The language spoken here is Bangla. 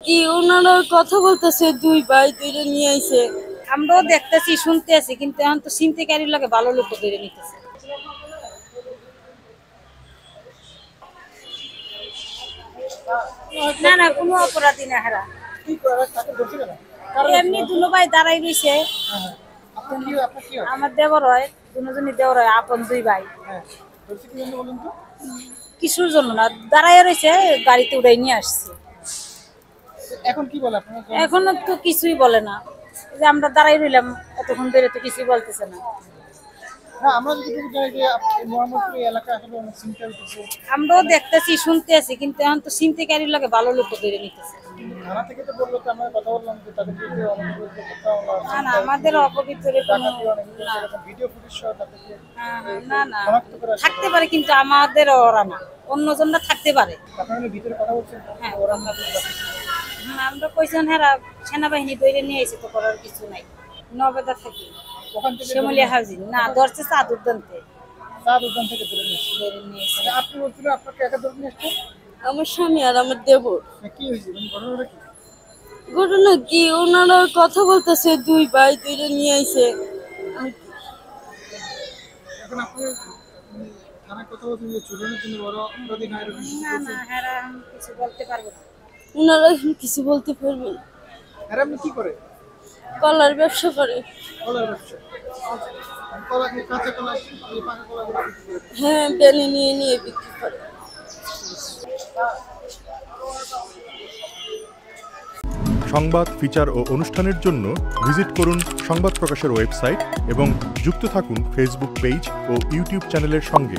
কি ওনারা কথা বলতেছে, দুই ভাই দুইটা নিয়ে আইছে। আমরাও দেখতেছি শুনতে আছি, কিন্তু এখন তো ছিনতাইকারীর লাগে ভালো লোক ধরে নিতেছে। না না, কোনো অপরাধী না হারা। এমনি দুনো ভাই দাঁড়াই রয়েছে। আমার দেবর হয়, দুজনই দেবর হয়, আপন দুই ভাই। কিছুর জন্য না, দাঁড়াই রয়েছে, গাড়িতে উড়াই নিয়ে আসছে। এখন কি বলে আপনারা? এখনো তো কিছুই বলে না, এই যে আমরা দাঁড়াই রইলাম এতক্ষণ ধরে, তো কিছুই বলতেছে না। না, আমরা যতটুকু জানি যে মোহাম্মদপুর এই এলাকা আসলে অনেক ছিনতাই হচ্ছে। আমরাও দেখতেছি শুনতে আছি, কিন্তু এখন তো ছিনতাইকারীর লাগে ভালো লোক ধরে নিতেছে। থানা থেকে তো বললো, তো আমরা কথা বললাম যে তাদের বিরুদ্ধে অনেক না না, আমাদের অপবিত্রের কোনো না। ভিডিও ফুটেজ সহ তাদেরকে না না, শনাক্ত করে থাকতে পারে, কিন্তু আমাদের ওরা না, অন্যজনরা থাকতে পারে। আপনারা ভিতরে কথা বলছেন। হ্যাঁ, ওরা আমরা কইছেন হ্যাঁ, সেনাবাহিনী দৈরে নিয়ে এসে তো করার কিছু নাই। নবেদা থাকি ওখান থেকে শ্যামলিয়া হাউজিং না, ধরছে চাঁদ উদ্যানতে চাঁদ উদ্যান থেকে ধরে নিয়েছে। ধরে নিয়ে এসে। আপনি বলছিলেন আপনাকে একা ধরে নিয়ে আসছেন? আমার স্বামী আর আমার দেবর। কি হয়েছে, ঘটনাটা কি? ঘটনা কি ওনারা কথা বলতেছে, দুই ভাই দুইটা নিয়ে আইছে। এখন আপনি থানায় কথা বলছেন যে চুরানোর জন্য বড় অপরাধী না এরকম কিছু না বলছেন? না, হ্যাঁ আমি কিছু বলতে পারবো না। ওনারা এখন কিছু বলতে পারবে না। আর আপনি কি করে? কলার ব্যবসা করে। কলার ব্যবসা। কলা কি কাঁচা কলা, এই পাকা কলাগুলো বিক্রি করে? হ্যাঁ, ব্যানে নিয়ে নিয়ে বিক্রি করে। সংবাদ, ফিচার ও অনুষ্ঠানের জন্য ভিজিট করুন সংবাদ প্রকাশের ওয়েবসাইট এবং যুক্ত থাকুন ফেসবুক পেজ ও ইউটিউব চ্যানেলের সঙ্গে।